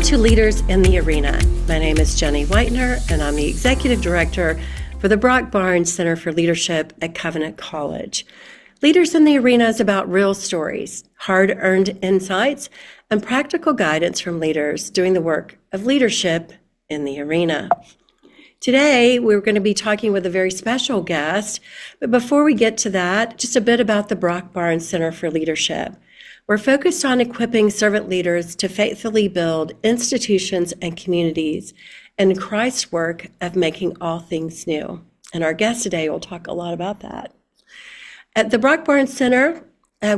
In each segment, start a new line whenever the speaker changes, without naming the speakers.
to Leaders in the Arena. My name is Jenny Whitener, and I'm the Executive Director for the Brock Barnes Center for Leadership at Covenant College. Leaders in the Arena is about real stories, hard-earned insights, and practical guidance from leaders doing the work of leadership in the arena. Today, we're going to be talking with a very special guest, but before we get to that, just a bit about the Brock Barnes Center for Leadership. We're focused on equipping servant leaders to faithfully build institutions and communities in Christ's work of making all things new. And our guest today will talk a lot about that. At the Brock Barnes Center,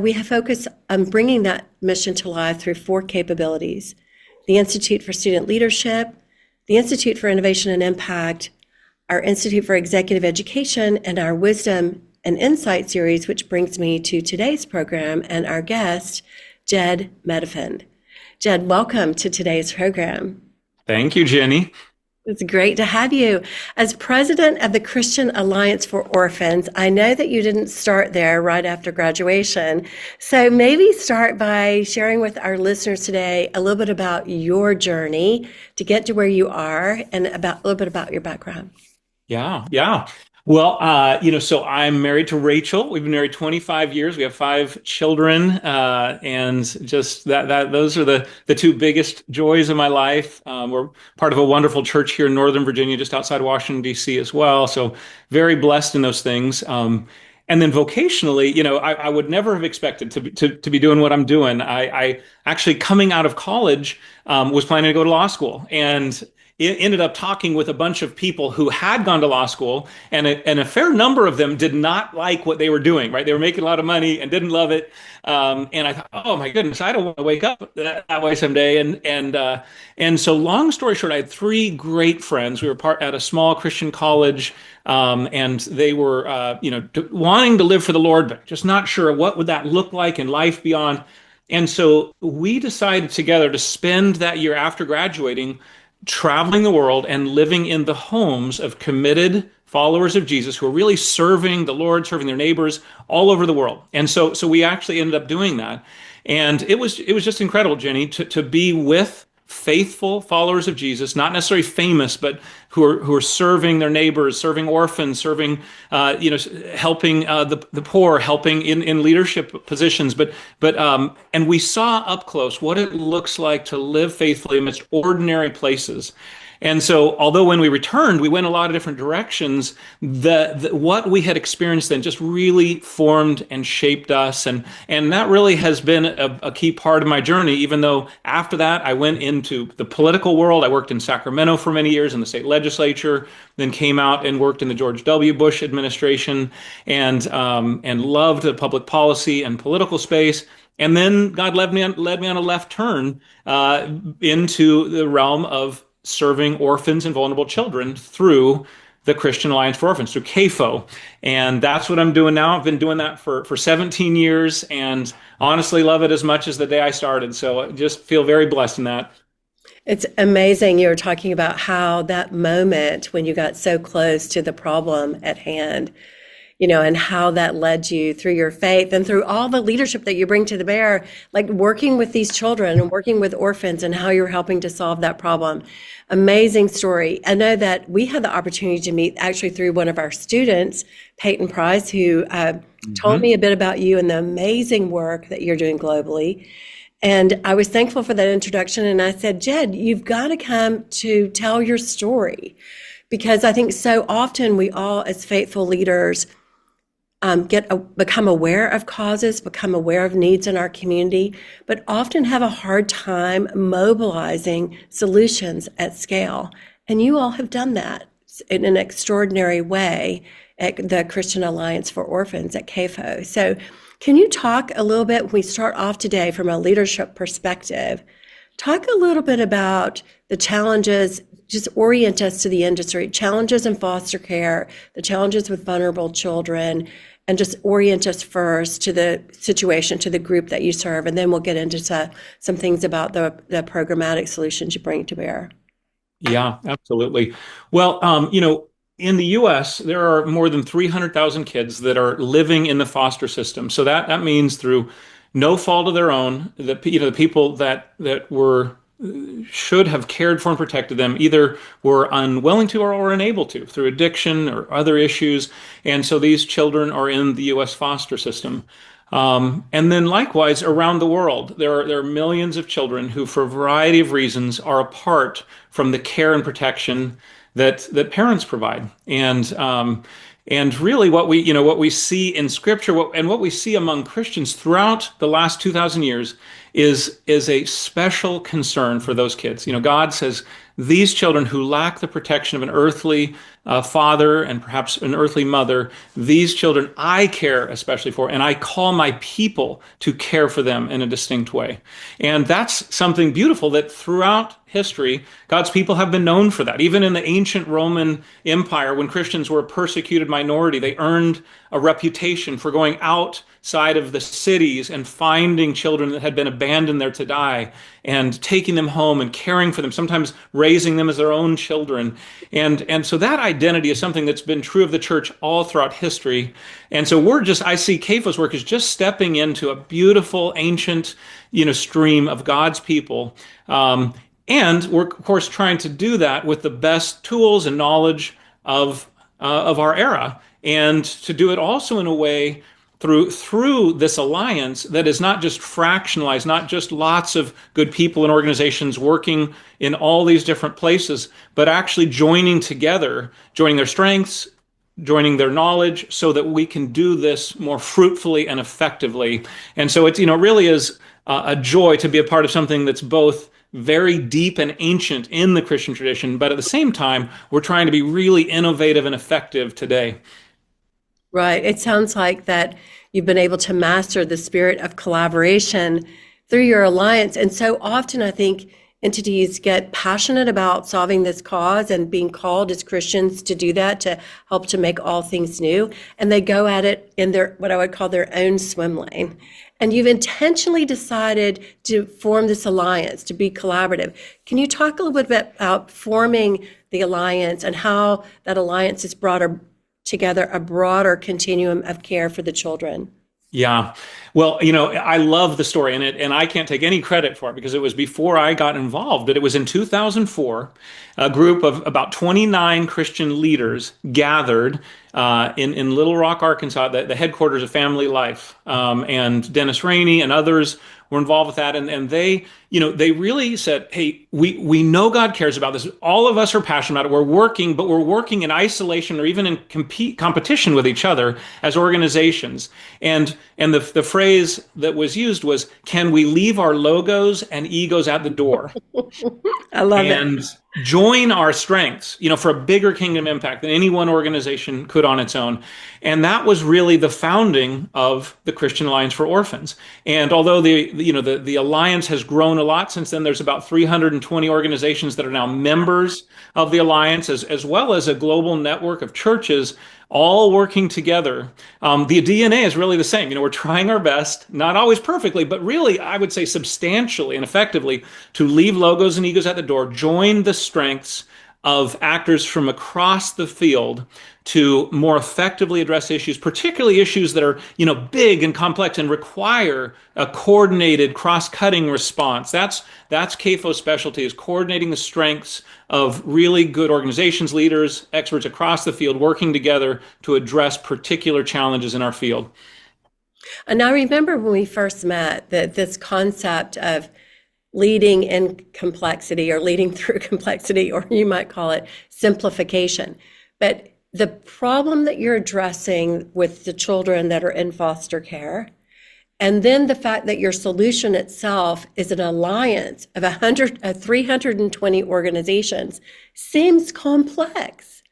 we have focused on bringing that mission to life through 4 capabilities: the Institute for Student Leadership, the Institute for Innovation and Impact, our Institute for Executive Education, and our Wisdom and Insight series, which brings me to today's program and our guest, Jedd Medefind. Jedd, welcome to today's program.
Thank you, Jenny.
It's great to have you. As president of the Christian Alliance for Orphans, I know that you didn't start there right after graduation. So maybe start by sharing with our listeners today a little bit about your journey to get to where you are and a little bit about your background.
Yeah. Well, so I'm married to Rachel. We've been married 25 years. We have 5 children, and just those are the 2 biggest joys of my life. We're part of a wonderful church here in Northern Virginia, just outside Washington, D.C. as well. So very blessed in those things. And then vocationally, I would never have expected to be doing what I'm doing. I actually, coming out of college, was planning to go to law school, and ended up talking with a bunch of people who had gone to law school, and a fair number of them did not like what they were doing, right? They were making a lot of money and didn't love it. And I thought, oh my goodness, I don't want to wake up that way someday. And so long story short, I had 3 great friends. We were at a small Christian college, and they were, wanting to live for the Lord, but just not sure what would that look like in life beyond. And so we decided together to spend that year after graduating traveling the world and living in the homes of committed followers of Jesus who are really serving the Lord, serving their neighbors all over the world. And so we actually ended up doing that. And it was just incredible, Jenny, to be with faithful followers of Jesus, not necessarily famous, but who are serving their neighbors, serving orphans, serving, helping the poor, helping in leadership positions. And we saw up close what it looks like to live faithfully amidst ordinary places. And so, although when we returned, we went a lot of different directions, what we had experienced then just really formed and shaped us. And that really has been a key part of my journey, even though after that, I went into the political world. I worked in Sacramento for many years in the state legislature, then came out and worked in the George W. Bush administration, and loved the public policy and political space. And then God led me on a left turn into the realm of serving orphans and vulnerable children through the Christian Alliance for Orphans, through CAFO. And that's what I'm doing now. I've been doing that for 17 years and honestly love it as much as the day I started. So I just feel very blessed in that.
It's amazing. You were talking about how that moment when you got so close to the problem at hand, and how that led you through your faith and through all the leadership that you bring to the bear, like working with these children and working with orphans and how you're helping to solve that problem. Amazing story. I know that we had the opportunity to meet actually through one of our students, Peyton Price, who told me a bit about you and the amazing work that you're doing globally. And I was thankful for that introduction. And I said, Jedd, you've got to come to tell your story, because I think so often we all, as faithful leaders, become aware of causes, become aware of needs in our community, but often have a hard time mobilizing solutions at scale. And you all have done that in an extraordinary way at the Christian Alliance for Orphans at CAFO. So can you talk a little bit, when we start off today from a leadership perspective, talk a little bit about the challenges, just orient us to the industry, challenges in foster care, the challenges with vulnerable children, and just orient us first to the situation, to the group that you serve, and then we'll get into some things about the programmatic solutions you bring to bear.
Yeah, absolutely. Well, in the U.S., there are more than 300,000 kids that are living in the foster system. So that means through no fault of their own, the people that were should have cared for and protected them either were unwilling to or unable to through addiction or other issues. And so these children are in the U.S. foster system. And then likewise around the world, there are millions of children who, for a variety of reasons, are apart from the care and protection that parents provide. And really what we see in Scripture and what we see among Christians throughout the last 2,000 years is a special concern for those kids. God says these children who lack the protection of an earthly father and perhaps an earthly mother, these children I care especially for, and I call my people to care for them in a distinct way. And that's something beautiful that throughout history, God's people have been known for that. Even in the ancient Roman Empire, when Christians were a persecuted minority, they earned a reputation for going outside of the cities and finding children that had been abandoned there to die and taking them home and caring for them, sometimes raising them as their own children. And so that identity is something that's been true of the church all throughout history. And so I see CAFO's work as just stepping into a beautiful ancient, stream of God's people. And we're, of course, trying to do that with the best tools and knowledge of our era, and to do it also in a way through this alliance that is not just fractionalized, not just lots of good people and organizations working in all these different places, but actually joining together, joining their strengths, joining their knowledge, so that we can do this more fruitfully and effectively. And so it really is a joy to be a part of something that's both very deep and ancient in the Christian tradition, but at the same time, we're trying to be really innovative and effective today.
Right. It sounds like that you've been able to master the spirit of collaboration through your alliance. And so often I think entities get passionate about solving this cause and being called as Christians to do that, to help to make all things new. And they go at it in what I would call their own swim lane. And you've intentionally decided to form this alliance, to be collaborative. Can you talk a little bit about forming the alliance and how that alliance has brought together a broader continuum of care for the children?
Yeah. Well, I love the story, and I can't take any credit for it because it was before I got involved, but it was in 2004, a group of about 29 Christian leaders gathered in Little Rock, Arkansas, the headquarters of Family Life, and Dennis Rainey and others were involved with that. And they, they really said, hey, we know God cares about this. All of us are passionate about it. We're working, but we're working in isolation or even in competition with each other as organizations. And the phrase that was used was, can we leave our logos and egos at the door?
I love it.
And join our strengths, for a bigger kingdom impact than any one organization could on its own. And that was really the founding of the Christian Alliance for Orphans. And although the alliance has grown a lot since then, there's about 320 organizations that are now members of the alliance, as well as a global network of churches all working together. The DNA is really the same. We're trying our best, not always perfectly, but really, I would say substantially and effectively, to leave logos and egos at the door, join the strengths of actors from across the field to more effectively address issues, particularly issues that are, big and complex and require a coordinated, cross-cutting response. That's CAFO's specialty, is coordinating the strengths of really good organizations, leaders, experts across the field working together to address particular challenges in our field.
And I remember when we first met that this concept of leading in complexity or leading through complexity, or you might call it simplification. But the problem that you're addressing with the children that are in foster care, and then the fact that your solution itself is an alliance of 320 organizations seems complex.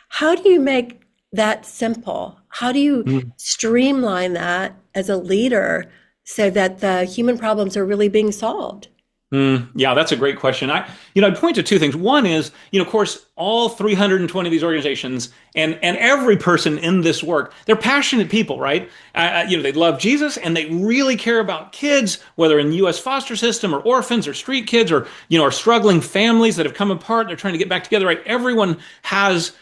How do you make that simple? How do you streamline that as a leader so that the human problems are really being solved?
Yeah, that's a great question. I'd point to two things. One is, of course, all 320 of these organizations and every person in this work, they're passionate people, right? They love Jesus and they really care about kids, whether in the U.S. foster system or orphans or street kids or, or struggling families that have come apart. They're trying to get back together, right? Everyone has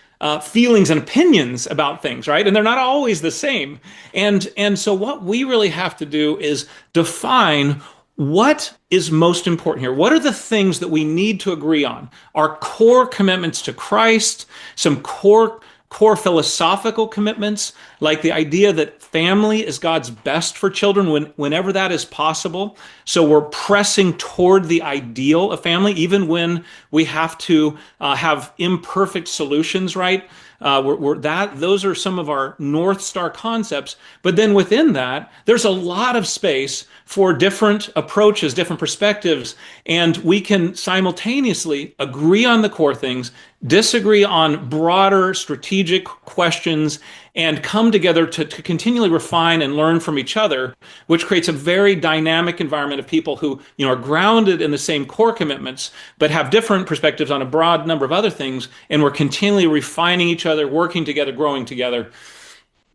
feelings and opinions about things, right? And they're not always the same. And so what we really have to do is define what is most important here? What are the things that we need to agree on? Our core commitments to Christ, some core philosophical commitments, like the idea that family is God's best for children whenever that is possible. So we're pressing toward the ideal of family, even when we have to have imperfect solutions, right? Those are some of our North Star concepts. But then within that, there's a lot of space for different approaches, different perspectives, and we can simultaneously agree on the core things, disagree on broader strategic questions, and come together to continually refine and learn from each other, which creates a very dynamic environment of people who, are grounded in the same core commitments, but have different perspectives on a broad number of other things, and we're continually refining each other, working together, growing together.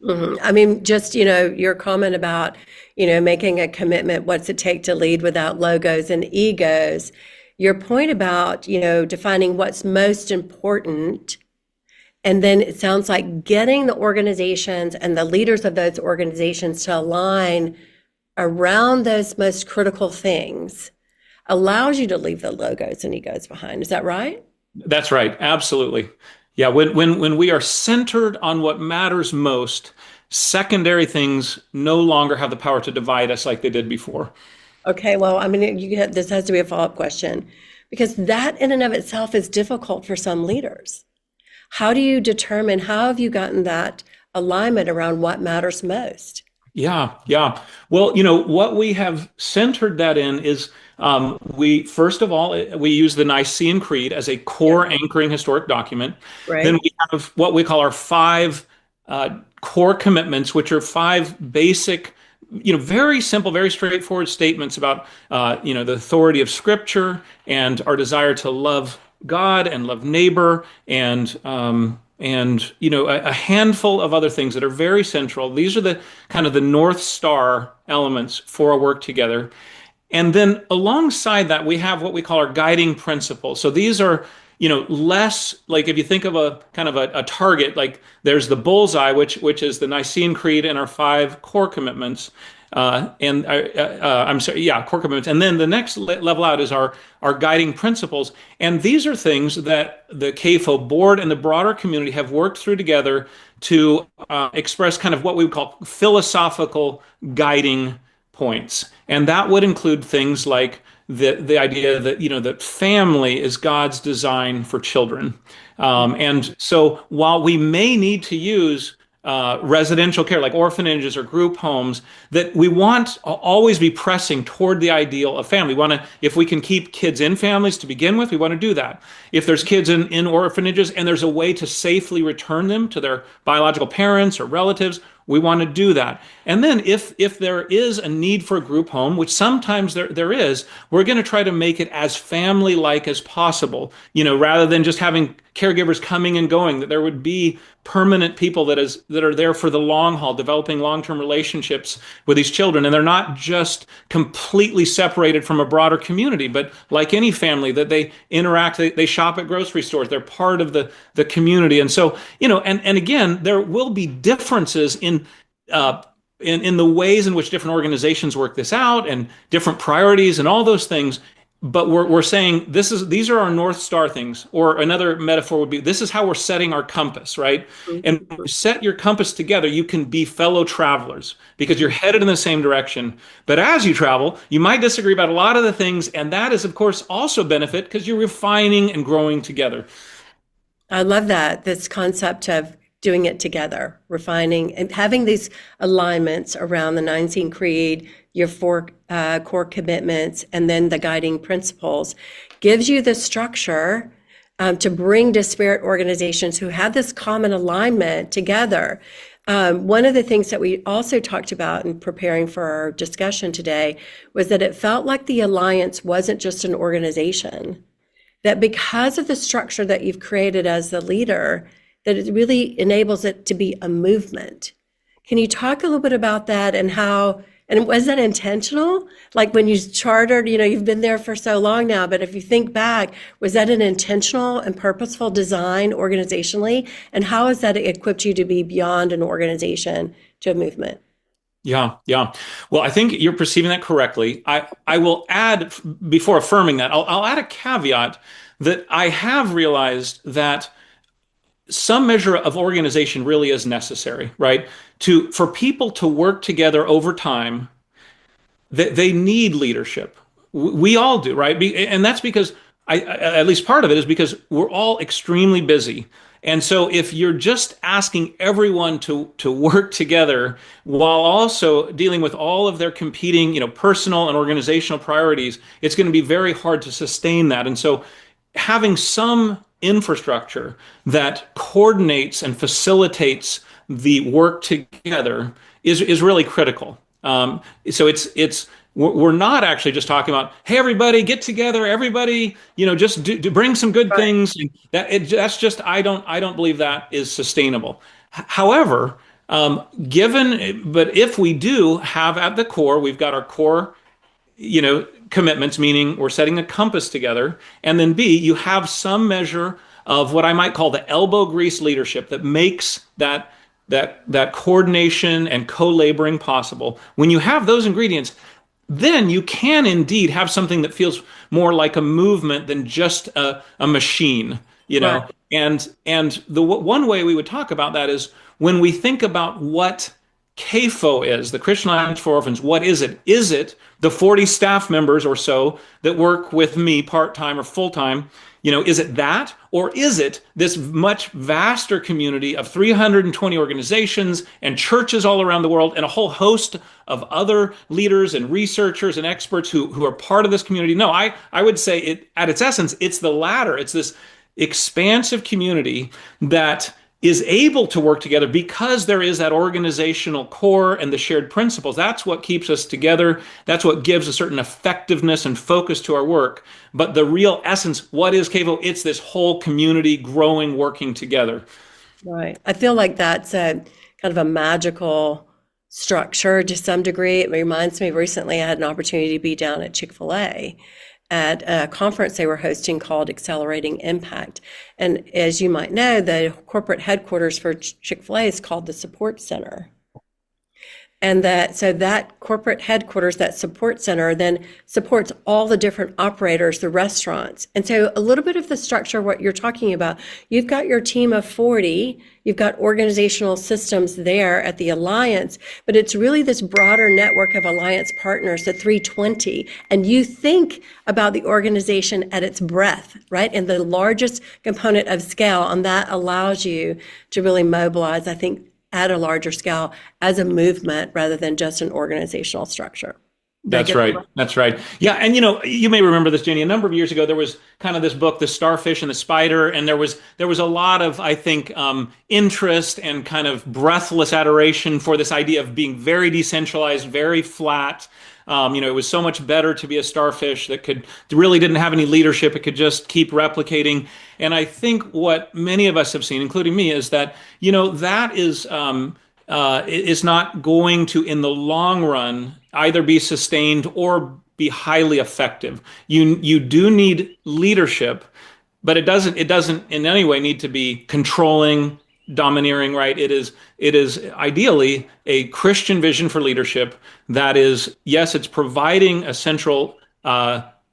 I mean, just, your comment about, making a commitment, what's it take to lead without logos and egos? Your point about, defining what's most important. And then it sounds like getting the organizations and the leaders of those organizations to align around those most critical things allows you to leave the logos and egos behind. Is that right?
That's right. Absolutely. Yeah. When we are centered on what matters most, secondary things no longer have the power to divide us like they did before.
Okay. Well, I mean, this has to be a follow-up question because that in and of itself is difficult for some leaders. How do you determine, how have you gotten that alignment around what matters most?
Yeah, yeah. Well, what we have centered that in is first of all, we use the Nicene Creed as a core anchoring historic document.
Right.
Then we have what we call our five core commitments, which are five basic, very simple, very straightforward statements about, the authority of Scripture and our desire to love God and love neighbor and a handful of other things that are very central. These are the kind of the North Star elements for our work together. And then alongside that, we have what we call our guiding principles. So these are, less like if you think of a kind of a target, like there's the bullseye, which is the Nicene Creed and our five core commitments. I'm sorry, yeah, core commitments. And then the next level out is our guiding principles. And these are things that the CAFO board and the broader community have worked through together to express kind of what we would call philosophical guiding points. And that would include things like the idea that, that family is God's design for children. And so while we may need to use residential care like orphanages or group homes, that we want to always be pressing toward the ideal of family. We want to, if we can keep kids in families to begin with, we want to do that. If there's kids in orphanages and there's a way to safely return them to their biological parents or relatives, we want to do that. And then if there is a need for a group home, which sometimes there is, we're going to try to make it as family-like as possible, rather than just having caregivers coming and going, that there would be permanent people that are there for the long haul, developing long-term relationships with these children. And they're not just completely separated from a broader community, but like any family, that they interact, they shop at grocery stores, they're part of the community. And so, and again, there will be differences in the ways in which different organizations work this out and different priorities and all those things. But we're saying these are our North Star things, or another metaphor would be this is how we're setting our compass, right? And when you set your compass together, you can be fellow travelers because you're headed in the same direction. But as you travel, you might disagree about a lot of the things, and that is, of course, also a benefit because you're refining and growing together.
I love that, this concept of doing it together, refining and having these alignments around the Nicene Creed, your four core commitments, and then the guiding principles gives you the structure to bring disparate organizations who have this common alignment together. One of the things that we also talked about in preparing for our discussion today was that it felt like the alliance wasn't just an organization, that because of the structure that you've created as the leader, that it really enables it to be a movement. Can you talk a little bit about that and how, and was that intentional? Like when you chartered, you've been there for so long now, but if you think back, was that an intentional and purposeful design organizationally? And how has that equipped you to be beyond an organization to a movement?
Yeah, yeah. Well, I think you're perceiving that correctly. I will add, before affirming that, I'll add a caveat that I have realized that some measure of organization really is necessary, right? For people to work together over time, they need leadership. We all do, right? And that's because at least part of it is because we're all extremely busy. And so if you're just asking everyone to work together while also dealing with all of their competing, personal and organizational priorities, it's going to be very hard to sustain that. And so having some infrastructure that coordinates and facilitates the work together is really critical. So we're not actually just talking about, hey, everybody get together, everybody, just bring some good
Right.
things. That's just I don't believe that is sustainable. However, but if we do have at the core, we've got our core commitments, meaning we're setting a compass together. And then B, you have some measure of what I might call the elbow grease leadership that makes that coordination and co-laboring possible. When you have those ingredients, then you can indeed have something that feels more like a movement than just a machine,
Right.
And the one way we would talk about that is when we think about what CAFO is, the Christian Alliance for Orphans. What is it? Is it the 40 staff members or so that work with me part-time or full-time? Is it that? Or is it this much vaster community of 320 organizations and churches all around the world and a whole host of other leaders and researchers and experts who are part of this community? No, I would say at its essence, it's the latter. It's this expansive community that is able to work together because there is that organizational core and the shared principles. That's what keeps us together. That's what gives a certain effectiveness and focus to our work. But the real essence, what is CAFO? It's this whole community growing, working together.
Right. I feel like that's a kind of a magical structure to some degree. It reminds me recently I had an opportunity to be down at Chick-fil-A at a conference they were hosting called Accelerating Impact. And as you might know, the corporate headquarters for Chick-fil-A is called the Support Center. And that corporate headquarters, that support center, then supports all the different operators, the restaurants. And so a little bit of the structure, what you're talking about, you've got your team of 40, you've got organizational systems there at the Alliance, but it's really this broader network of Alliance partners, the 320. And you think about the organization at its breadth, right? And the largest component of scale, and that allows you to really mobilize, I think, at a larger scale as a movement rather than just an organizational structure.
That's right. That's right. Yeah. And you may remember this, Jenny. A number of years ago, there was kind of this book, The Starfish and the Spider, and there was a lot of, I think, interest and kind of breathless adoration for this idea of being very decentralized, very flat. It was so much better to be a starfish that really didn't have any leadership. It could just keep replicating. And I think what many of us have seen, including me, is that, that is not going to, in the long run, either be sustained or be highly effective. You do need leadership, but it doesn't in any way need to be controlling, domineering, right? It is ideally a Christian vision for leadership that is, yes, it's providing a central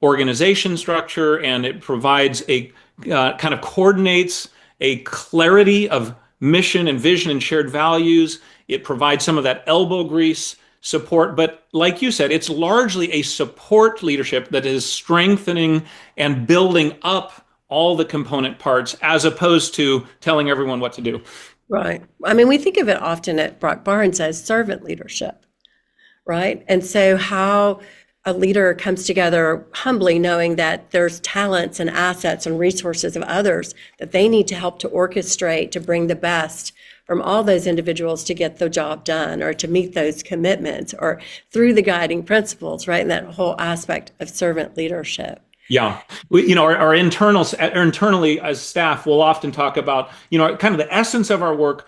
organization structure, and it provides a kind of coordinates a clarity of mission and vision and shared values. It provides some of that elbow grease support, but like you said, it's largely a support leadership that is strengthening and building up all the component parts as opposed to telling everyone what to do.
Right. I mean, we think of it often at Brock Barnes as servant leadership, right? And so how a leader comes together humbly knowing that there's talents and assets and resources of others that they need to help to orchestrate to bring the best from all those individuals to get the job done or to meet those commitments or through the guiding principles, right? And that whole aspect of servant leadership.
Yeah. Our internally as staff, we'll often talk about, kind of the essence of our work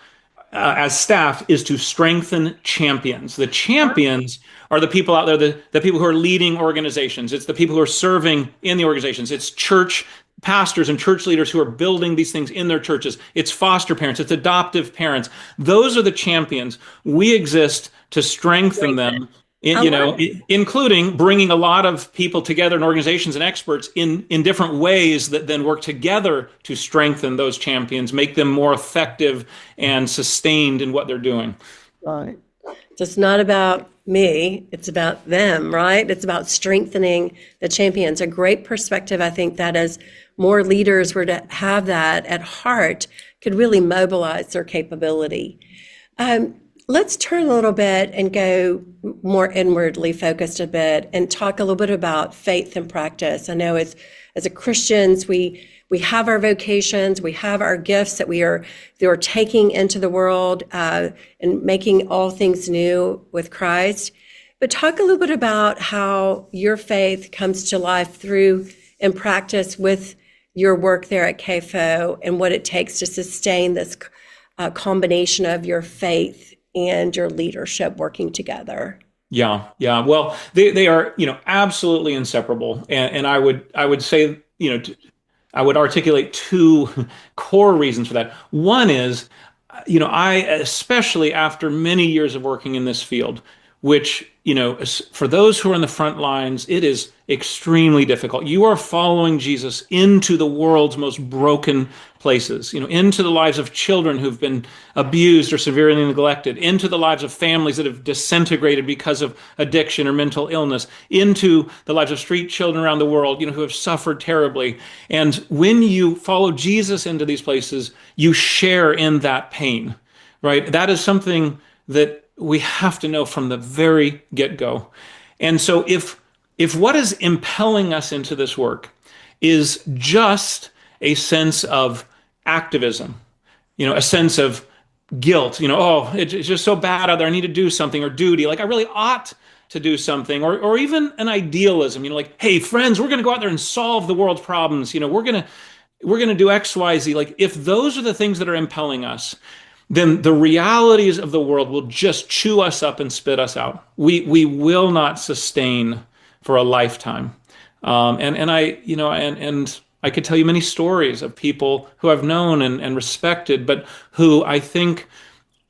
as staff is to strengthen champions. The champions are the people out there, the people who are leading organizations. It's the people who are serving in the organizations. It's church pastors and church leaders who are building these things in their churches. It's foster parents, it's adoptive parents. Those are the champions. We exist to strengthen
Strengthen.
them,
I love it.
including bringing a lot of people together and organizations and experts in different ways that then work together to strengthen those champions, make them more effective and sustained in what they're doing.
Right. So it's not about me, it's about them, right? It's about strengthening the champions. A great perspective. I think that as more leaders were to have that at heart, could really mobilize their capability. Let's turn a little bit and go more inwardly focused a bit and talk a little bit about faith and practice. I know as a Christians, we have our vocations, we have our gifts that we are taking into the world and making all things new with Christ. But talk a little bit about how your faith comes to life through and practice with your work there at CAFO and what it takes to sustain this combination of your faith and your leadership working together.
Yeah, yeah. Well, they are, absolutely inseparable. And I would say, I would articulate two core reasons for that. One is, I, especially after many years of working in this field, which, for those who are in the front lines, it is extremely difficult. You are following Jesus into the world's most broken places, into the lives of children who've been abused or severely neglected, into the lives of families that have disintegrated because of addiction or mental illness, into the lives of street children around the world, who have suffered terribly. And when you follow Jesus into these places, you share in that pain, right? That is something that we have to know from the very get-go. And so if what is impelling us into this work is just a sense of activism, a sense of guilt, oh, it's just so bad out there, I need to do something, or duty, like I really ought to do something, or even an idealism, like, hey, friends, we're going to go out there and solve the world's problems, we're going to do X, Y, Z. Like, if those are the things that are impelling us, then the realities of the world will just chew us up and spit us out. We will not sustain for a lifetime. And I could tell you many stories of people who I've known and respected, but who I think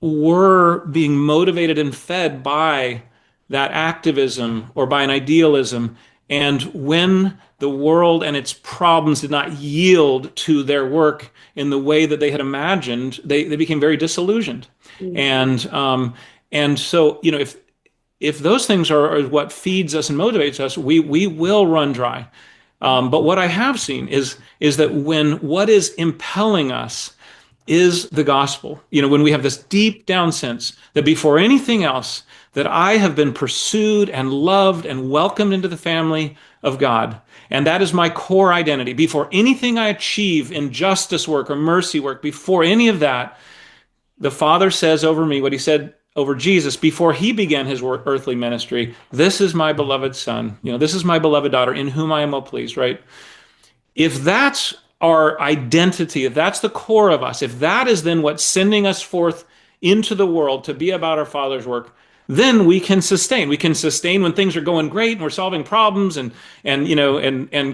were being motivated and fed by that activism or by an idealism. And when the world and its problems did not yield to their work in the way that they had imagined, they became very disillusioned. Mm-hmm. And so, if those things are what feeds us and motivates us, we will run dry. But what I have seen is that when what is impelling us is the gospel, when we have this deep down sense that before anything else, that I have been pursued and loved and welcomed into the family of God. And that is my core identity. Before anything I achieve in justice work or mercy work, before any of that, the Father says over me what he said over Jesus before he began his earthly ministry. This is my beloved son. This is my beloved daughter in whom I am well pleased, right? If that's our identity, if that's the core of us, if that is then what's sending us forth into the world to be about our Father's work, then we can sustain. We can sustain when things are going great and we're solving problems and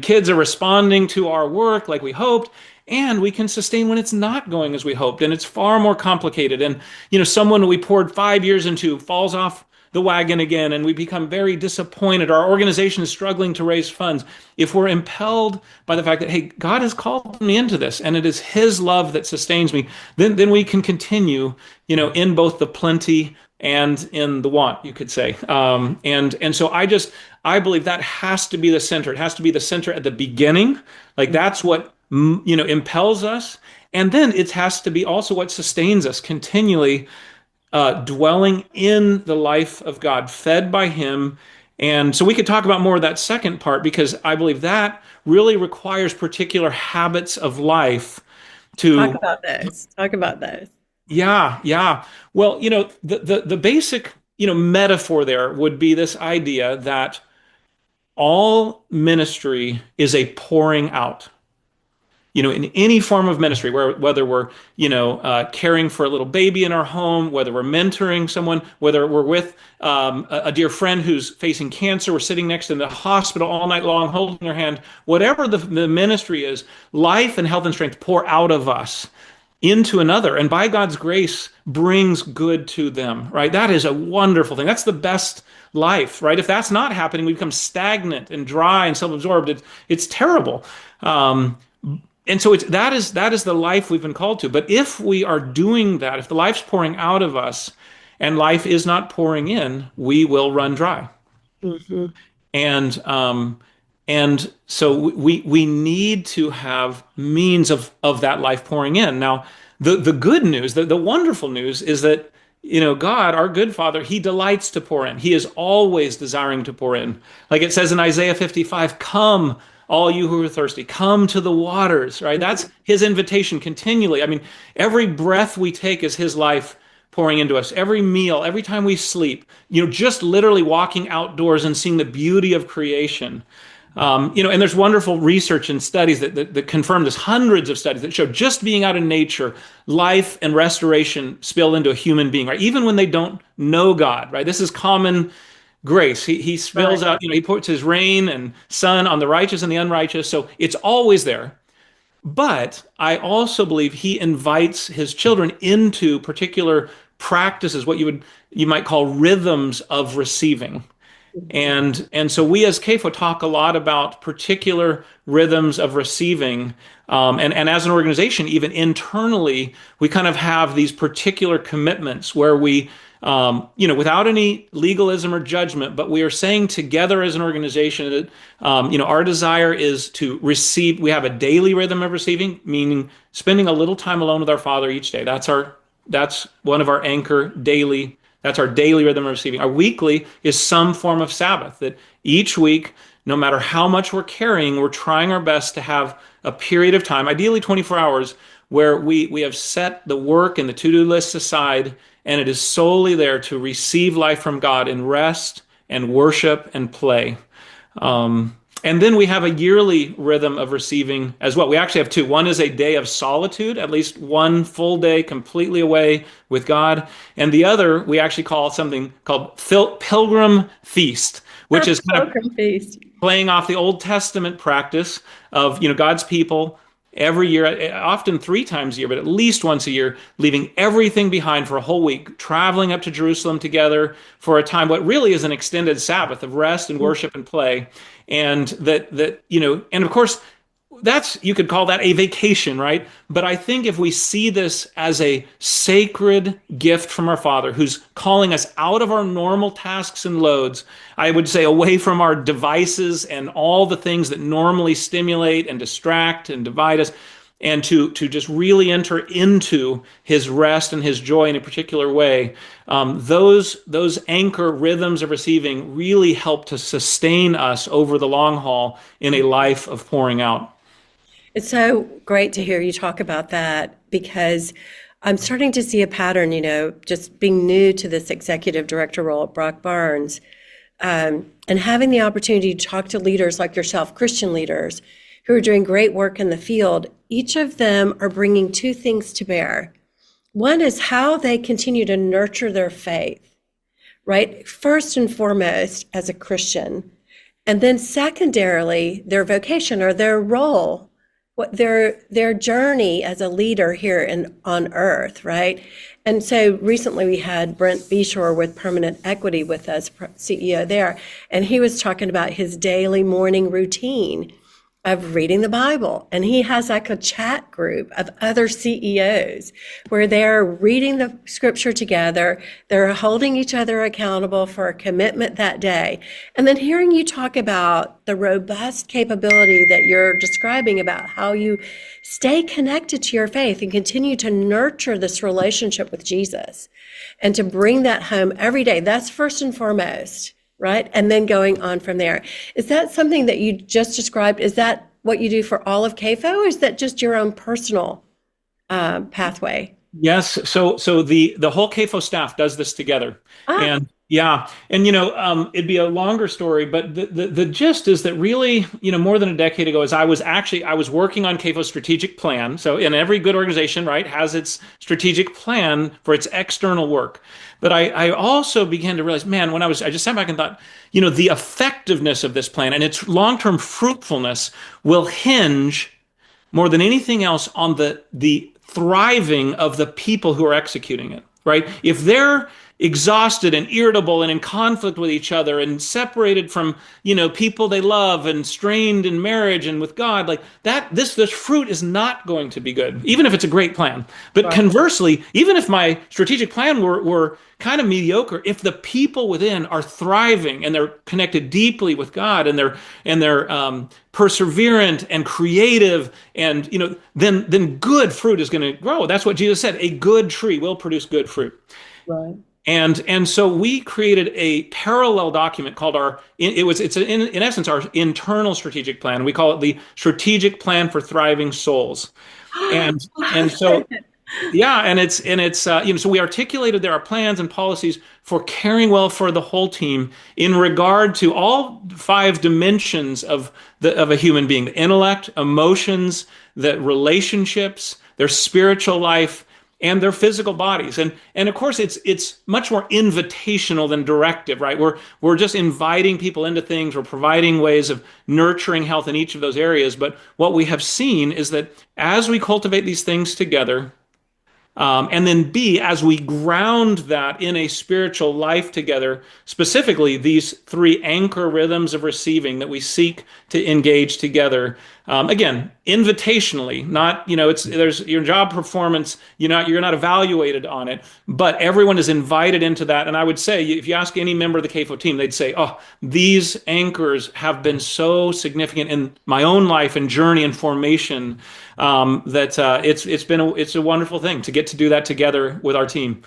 kids are responding to our work like we hoped. And we can sustain when it's not going as we hoped and it's far more complicated. And, someone we poured 5 years into falls off the wagon again and we become very disappointed. Our organization is struggling to raise funds. If we're impelled by the fact that, hey, God has called me into this and it is his love that sustains me, then we can continue, in both the plenty and in the want, you could say. And so I believe that has to be the center. It has to be the center at the beginning. Like that's what, impels us. And then it has to be also what sustains us continually, dwelling in the life of God, fed by him. And so we could talk about more of that second part, because I believe that really requires particular habits of life to
talk about those. Talk about those.
Yeah, yeah. Well, the basic, metaphor there would be this idea that all ministry is a pouring out. in any form of ministry, whether we're, caring for a little baby in our home, whether we're mentoring someone, whether we're with a dear friend who's facing cancer, we're sitting next to them in the hospital all night long, holding their hand, whatever the ministry is, life and health and strength pour out of us into another, and by God's grace brings good to them, right? That is a wonderful thing. That's the best life, right? If that's not happening, we become stagnant and dry and self-absorbed. It's terrible. And so that is the life we've been called to. But if we are doing that, if the life's pouring out of us and life is not pouring in, we will run dry.
Hmm.
And so we need to have means of that life pouring in. Now, the good news, the wonderful news is that, God, our good Father, he delights to pour in. He is always desiring to pour in. Like it says in Isaiah 55, come, all you who are thirsty, come to the waters, right? That's his invitation continually. I mean, every breath we take is his life pouring into us. Every meal, every time we sleep, just literally walking outdoors and seeing the beauty of creation. And there's wonderful research and studies that confirm this, hundreds of studies that show just being out in nature, life and restoration spill into a human being, right? Even when they don't know God, right? This is common grace. He spills out, he puts his rain and sun on the righteous and the unrighteous. So it's always there. But I also believe he invites his children into particular practices, what you might call rhythms of receiving. And so we as CAFO talk a lot about particular rhythms of receiving. And as an organization, even internally, we kind of have these particular commitments where we, without any legalism or judgment, but we are saying together as an organization that, our desire is to receive. We have a daily rhythm of receiving, meaning spending a little time alone with our Father each day. That's one of our anchor daily. That's our daily rhythm of receiving. Our weekly is some form of Sabbath, that each week, no matter how much we're carrying, we're trying our best to have a period of time, ideally 24 hours, where we have set the work and the to-do lists aside, and it is solely there to receive life from God in rest and worship and play. And then we have a yearly rhythm of receiving as well. We actually have two. One is a day of solitude, at least one full day completely away with God. And the other, we actually call something called Pilgrim Feast, which is kind of playing off the Old Testament practice of, God's people every year, often 3 times a year, but at least once a year, leaving everything behind for a whole week, traveling up to Jerusalem together for a time, what really is an extended Sabbath of rest and worship and play. And and of course, you could call that a vacation, right? But I think if we see this as a sacred gift from our Father who's calling us out of our normal tasks and loads, I would say away from our devices and all the things that normally stimulate and distract and divide us, and to just really enter into his rest and his joy in a particular way, those anchor rhythms of receiving really help to sustain us over the long haul in a life of pouring out.
It's so great to hear you talk about that, because I'm starting to see a pattern, just being new to this executive director role at Brock Barnes, and having the opportunity to talk to leaders like yourself, Christian leaders, who are doing great work in the field. Each of them are bringing 2 things to bear. One is how they continue to nurture their faith, right? First and foremost, as a Christian. And then secondarily, their vocation or their role, their journey as a leader here on earth, right? And so recently we had Brent Beshore with Permanent Equity with us, CEO there, and he was talking about his daily morning routine of reading the Bible. And he has like a chat group of other CEOs where they're reading the scripture together. They're holding each other accountable for a commitment that day. And then hearing you talk about the robust capability that you're describing about how you stay connected to your faith and continue to nurture this relationship with Jesus and to bring that home every day. That's first and foremost. Right? And then going on from there. Is that something that you just described? Is that what you do for all of CAFO, or is that just your own personal pathway?
Yes. So the whole CAFO staff does this together. And Yeah, and it'd be a longer story, but the gist is that really, more than a decade ago, as I was working on CAFO's strategic plan. So, in every good organization, right, has its strategic plan for its external work. But I also began to realize, man, I just sat back and thought, the effectiveness of this plan and its long-term fruitfulness will hinge more than anything else on the thriving of the people who are executing it, right? If they're exhausted and irritable and in conflict with each other and separated from, people they love and strained in marriage and with God, like that, this fruit is not going to be good, even if it's a great plan. But
Right.
conversely, even if my strategic plan were kind of mediocre, if the people within are thriving and they're connected deeply with God and they're perseverant and creative, and then good fruit is going to grow. That's what Jesus said. A good tree will produce good fruit.
Right.
And so we created a parallel document called it's in essence our internal strategic plan. We call it the Strategic Plan for Thriving Souls. And so yeah, and it's so we articulated there are plans and policies for caring well for the whole team in regard to all five dimensions of a human being: the intellect, emotions, the relationships, their spiritual life, and their physical bodies. And of course it's much more invitational than directive, right? We're just inviting people into things. We're providing ways of nurturing health in each of those areas. But what we have seen is that as we cultivate these things together, and then B, as we ground that in a spiritual life together, specifically these three anchor rhythms of receiving that we seek to engage together. Again, invitationally, not, there's your job performance, you're not evaluated on it, but everyone is invited into that. And I would say, if you ask any member of the CAFO team, they'd say, oh, these anchors have been so significant in my own life and journey and formation, that it's a wonderful thing to get to do that together with our team.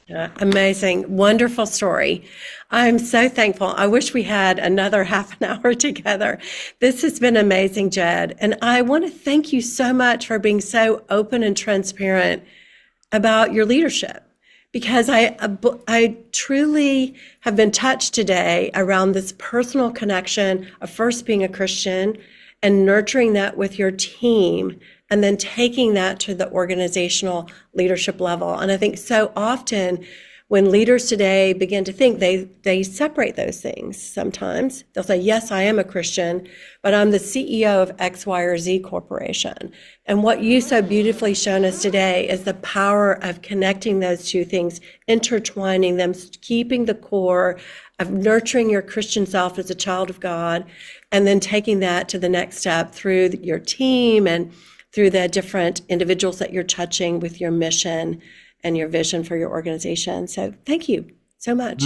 Yeah, amazing. Wonderful story. I'm so thankful. I wish we had another half an hour together. This has been amazing, Jedd. And I want to thank you so much for being so open and transparent about your leadership, because I truly have been touched today around this personal connection of first being a Christian and nurturing that with your team, and then taking that to the organizational leadership level. And I think so often when leaders today begin to think, they separate those things sometimes. They'll say, yes, I am a Christian, but I'm the CEO of X, Y, or Z corporation. And what you so beautifully shown us today is the power of connecting those two things, intertwining them, keeping the core of nurturing your Christian self as a child of God, and then taking that to the next step through your team and through the different individuals that you're touching with your mission and your vision for your organization. So thank you so much.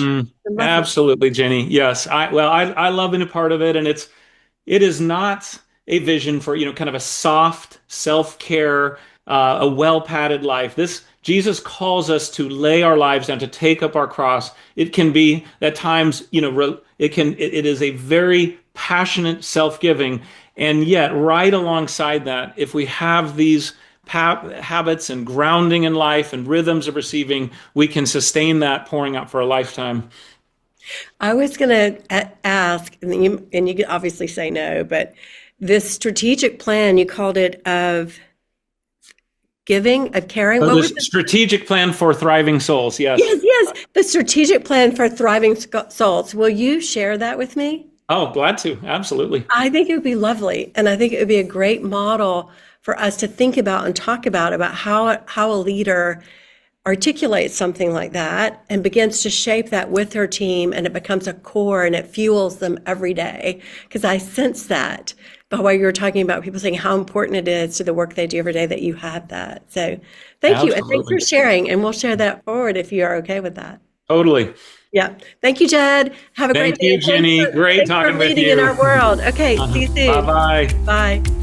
Absolutely, Jenny. Yes. I love being a part of it. And it is not a vision for, kind of a soft self-care, a well-padded life. Jesus calls us to lay our lives down, to take up our cross. It can be at times, it is a very passionate self-giving. And yet, right alongside that, if we have these habits and grounding in life and rhythms of receiving, we can sustain that pouring out for a lifetime.
I was going to ask, and you could obviously say no, but this strategic plan, you called it of giving, of caring.
So the strategic plan for thriving souls. Yes.
Yes. The strategic plan for thriving souls. Will you share that with me?
Oh, glad to. Absolutely.
I think it would be lovely. And I think it would be a great model for us to think about and talk about how a leader articulates something like that and begins to shape that with her team, and it becomes a core and it fuels them every day. Because I sense that by what you were talking about, people saying how important it is to the work they do every day, that you have that. So thank you. And thanks for sharing. And we'll share that forward if you are okay with that.
Totally.
Yeah. Thank you, Jedd. Have a great day.
Thank you, Jenny. Great talking with you.
Thanks for leading in our world. Okay. See you soon.
Bye-bye.
Bye.